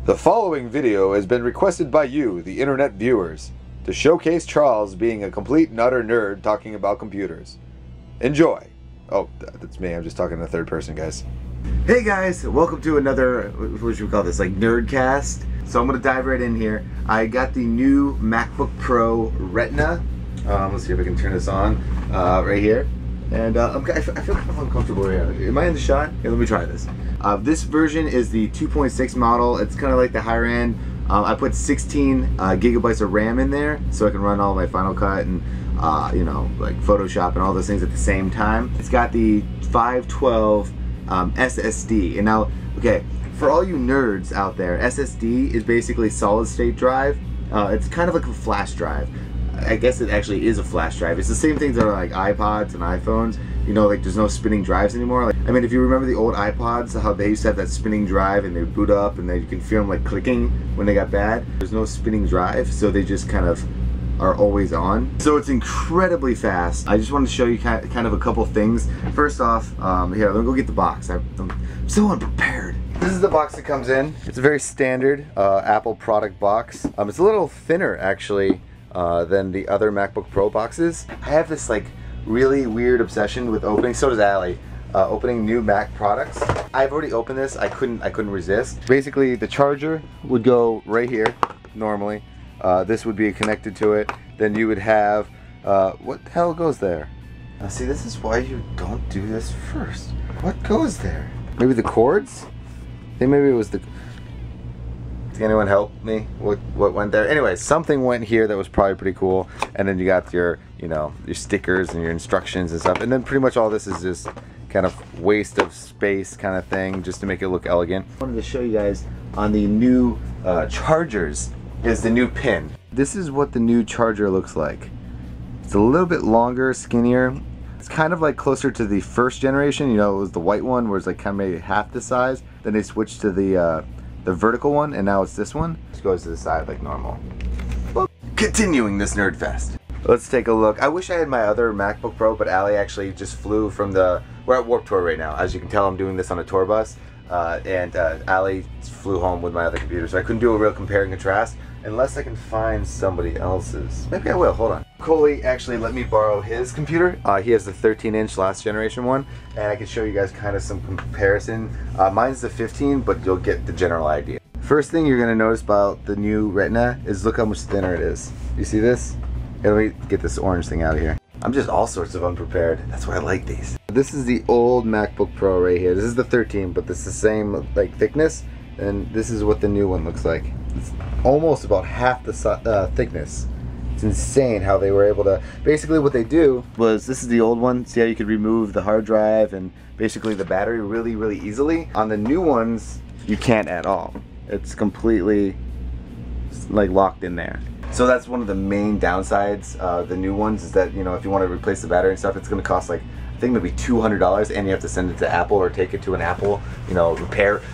The following video has been requested by you, the internet viewers, to showcase Charles being a complete and utter nerd talking about computers. Enjoy! Oh, that's me. I'm just talking in the third person, guys. Hey guys, welcome to another, what should we call this, like Nerdcast. So I'm going to dive right in here. I got the new MacBook Pro Retina. Let's see if I can turn this on right here. And I feel kind of uncomfortable here. Am I in the shot? Here, let me try this. This version is the 2.6 model. It's kind of like the higher end. I put 16 gigabytes of RAM in there so I can run all my Final Cut and you know, like Photoshop and all those things at the same time. It's got the 512 SSD. And now, okay, for all you nerds out there, SSD is basically solid state drive. It's kind of like a flash drive. I guess it actually is a flash drive. It's the same things that are like iPods and iPhones. You know, like there's no spinning drives anymore. Like, I mean, if you remember the old iPods, how they used to have that spinning drive and they would boot up and then you can feel them like clicking when they got bad. There's no spinning drive, so they just kind of are always on. So it's incredibly fast. I just wanted to show you kind of a couple things. First off, here, let me go get the box. I'm so unprepared. This is the box that comes in. It's a very standard Apple product box. It's a little thinner actually than the other MacBook Pro boxes. I have this like really weird obsession with opening, so does Allie, opening new Mac products. I've already opened this, I couldn't resist. Basically the charger would go right here normally. This would be connected to it. Then you would have, what the hell goes there? Now see, this is why you don't do this first. What goes there? Maybe the cords? I think maybe it was the... Can anyone help me? What went there? Anyway, something went here that was probably pretty cool. And then you got your, you know, your stickers and your instructions and stuff. And then pretty much all this is just kind of waste of space kind of thing, just to make it look elegant. I wanted to show you guys on the new chargers is the new pin. This is what the new charger looks like. It's a little bit longer, skinnier. It's kind of like closer to the first generation. You know, it was the white one where it's like kind of maybe half the size. Then they switched to the vertical one, and now it's this one. Just goes to the side like normal. Well, continuing this nerd fest. Let's take a look. I wish I had my other MacBook Pro, but Allie actually just flew from the... We're at Warped Tour right now. As you can tell, I'm doing this on a tour bus. And Allie flew home with my other computer, so I couldn't do a real compare and contrast unless I can find somebody else's. Maybe I will, hold on. Coley actually let me borrow his computer. He has the 13-inch last generation one, and I can show you guys kind of some comparison. Mine's the 15, but you'll get the general idea. First thing you're gonna notice about the new Retina is look how much thinner it is. You see this? Hey, let me get this orange thing out of here. I'm just all sorts of unprepared. That's why I like these. This is the old MacBook Pro right here. This is the 13, but it's the same like thickness, and this is what the new one looks like. It's almost about half the thickness. It's insane how they were able to, basically what they do was, this is the old one, see how you could remove the hard drive and basically the battery really easily. On the new ones, you can't at all. It's completely like locked in there. So that's one of the main downsides, the new ones, is that, you know, if you want to replace the battery and stuff, it's going to cost like, I think maybe $200, and you have to send it to Apple or take it to an Apple, you know,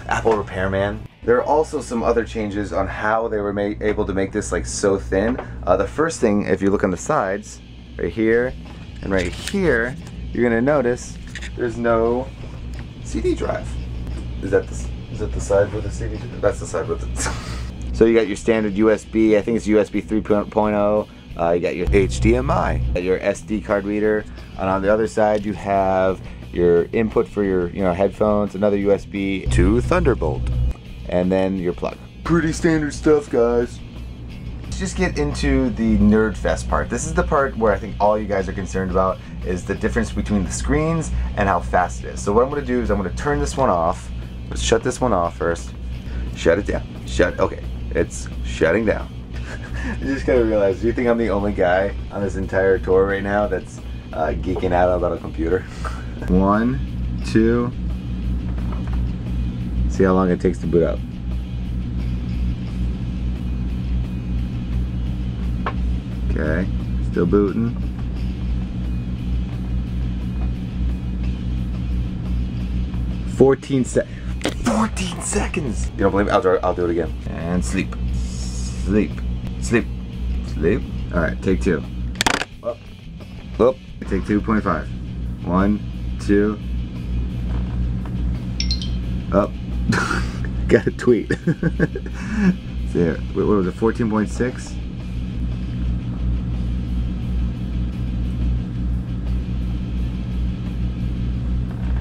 Apple repairman. There are also some other changes on how they were able to make this like so thin. The first thing, if you look on the sides, right here and right here, you're gonna notice there's no CD drive. Is that the side with the CD drive? That's the side with it. So you got your standard USB. I think it's USB 3.0. You got your HDMI, your SD card reader, and on the other side you have your input for your, you know, headphones, another USB to Thunderbolt, and then your plug. Pretty standard stuff, guys. Let's just get into the nerd fest part. This is the part where I think all you guys are concerned about is the difference between the screens and how fast it is. So what I'm going to do is I'm going to turn this one off. Let's shut this one off first. Shut it down. Okay, it's shutting down. I just gotta realize, do you think I'm the only guy on this entire tour right now that's geeking out about a computer? 1, 2. See how long it takes to boot up. Okay, still booting. 14 seconds! You don't believe me? I'll do it again. And sleep. Sleep. Sleep. Sleep. Alright, take 2. Up. Up. Take 2.5. 1, 2. Up. got a tweet. There, what was it, 14.6?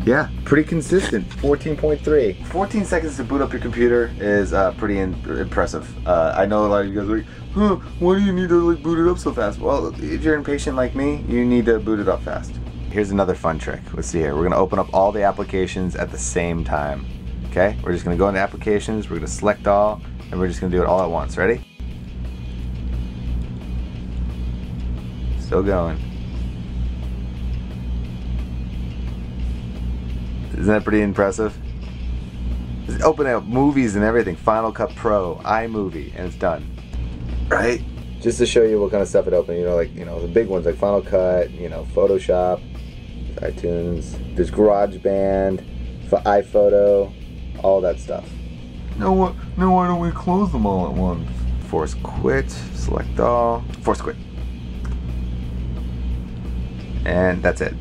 Yeah, pretty consistent. 14.3. 14 seconds to boot up your computer is pretty impressive. I know a lot of you guys are like, huh, why do you need to like boot it up so fast? Well, if you're impatient like me, you need to boot it up fast. Here's another fun trick. Let's see here. We're gonna open up all the applications at the same time. Okay, we're just gonna go into applications, we're gonna select all, and we're just gonna do it all at once. Ready? Still going. Isn't that pretty impressive? Just open up movies and everything. Final Cut Pro, iMovie, and it's done. Right? Just to show you what kind of stuff it opened. You know, like, you know, the big ones like Final Cut, you know, Photoshop, iTunes, there's GarageBand, iPhoto, all that stuff. Now why don't we close them all at once? Force quit, select all, force quit. And that's it.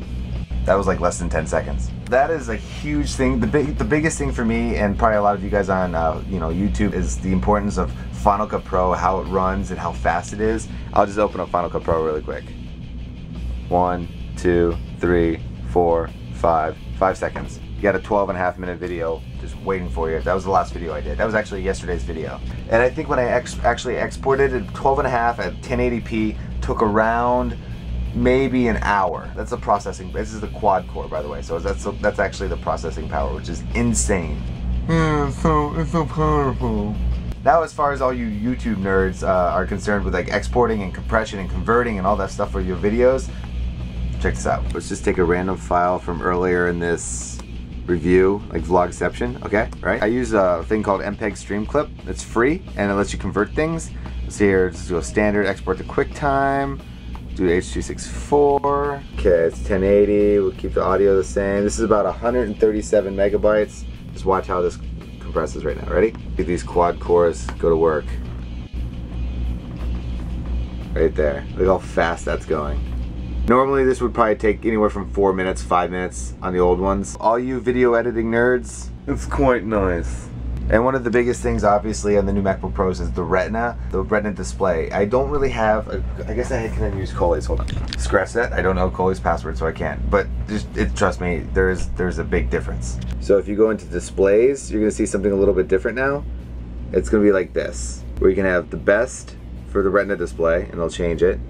That was like less than 10 seconds. That is a huge thing. The biggest thing for me, and probably a lot of you guys on you know, YouTube, is the importance of Final Cut Pro, how it runs and how fast it is. I'll just open up Final Cut Pro really quick. 1, 2, 3, 4, 5 seconds. You got a 12.5 minute video just waiting for you. That was the last video I did. That was actually yesterday's video. And I think when I actually exported it, 12.5 at 1080p took around maybe an hour. That's the processing. This is the quad core, by the way. So that's actually the processing power, which is insane. Yeah, it's so powerful. Now, as far as all you YouTube nerds are concerned with like exporting and compression and converting and all that stuff for your videos, check this out. Let's just take a random file from earlier in this review, like Vlogception, okay, right? I use a thing called MPEG Stream Clip. It's free and it lets you convert things. Let's see here, just do a standard export to QuickTime. Do H.264. Okay, it's 1080. We'll keep the audio the same. This is about 137 megabytes. Just watch how this compresses right now. Ready? Get these quad cores go to work. Right there. Look how fast that's going. Normally this would probably take anywhere from 4 minutes, 5 minutes on the old ones. All you video editing nerds, it's quite nice. And one of the biggest things, obviously, on the new MacBook Pros is the Retina Display. I don't really have, I guess I can use Coley's, hold on. Scratch that, I don't know Coley's password, so I can't. But just, trust me, there's a big difference. So if you go into displays, you're gonna see something a little bit different now. It's gonna be like this, where you can have the best for the Retina display, and they'll change it.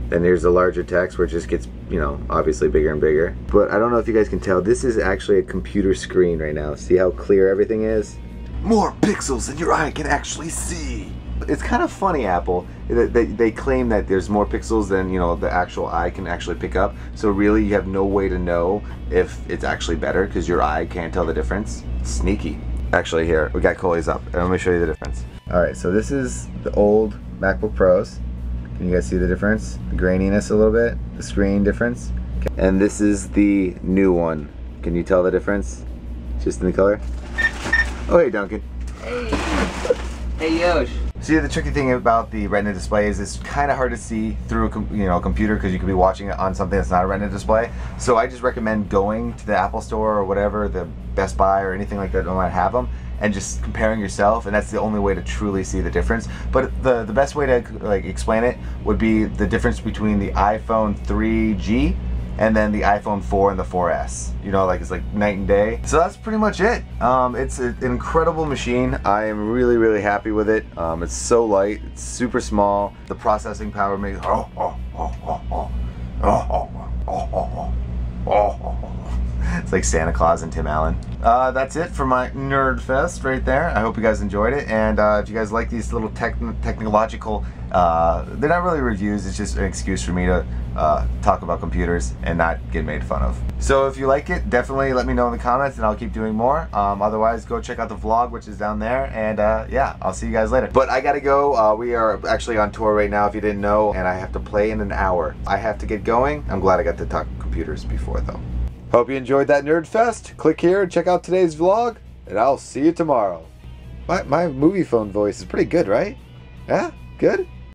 Then here's the larger text, where it just gets, you know, obviously bigger and bigger. But I don't know if you guys can tell, this is actually a computer screen right now. See how clear everything is? More pixels than your eye can actually see. It's kind of funny, Apple, they claim that there's more pixels than, you know, the actual eye can actually pick up. So really you have no way to know if it's actually better because your eye can't tell the difference. Sneaky. Actually, here, we got Coley's up, and let me show you the difference. All right, so this is the old MacBook Pros. Can you guys see the difference? The graininess a little bit, the screen difference. Okay. And this is the new one. Can you tell the difference? Just in the color? Oh, hey, Duncan. Hey. Hey, Yosh. See, the tricky thing about the Retina display is it's kind of hard to see through a computer because you could be watching it on something that's not a Retina display. So I just recommend going to the Apple Store or whatever, the Best Buy or anything like that that might have them, and just comparing yourself, and that's the only way to truly see the difference. But the best way to like explain it would be the difference between the iPhone 3G and then the iPhone 4 and the 4S. You know, like it's like night and day. So that's pretty much it. It's an incredible machine. I am really, really happy with it. It's so light, it's super small. The processing power makes it's like Santa Claus and Tim Allen. That's it for my Nerd Fest right there. I hope you guys enjoyed it, and if you guys like these little technological, they're not really reviews, it's just an excuse for me to talk about computers and not get made fun of. So if you like it, definitely let me know in the comments and I'll keep doing more. Otherwise, go check out the vlog, which is down there, and yeah, I'll see you guys later. But I gotta go. We are actually on tour right now, if you didn't know, and I have to play in an hour. I have to get going. I'm glad I got to talk computers before, though. Hope you enjoyed that Nerd Fest. Click here and check out today's vlog, and I'll see you tomorrow. My movie phone voice is pretty good, right? Yeah? Good?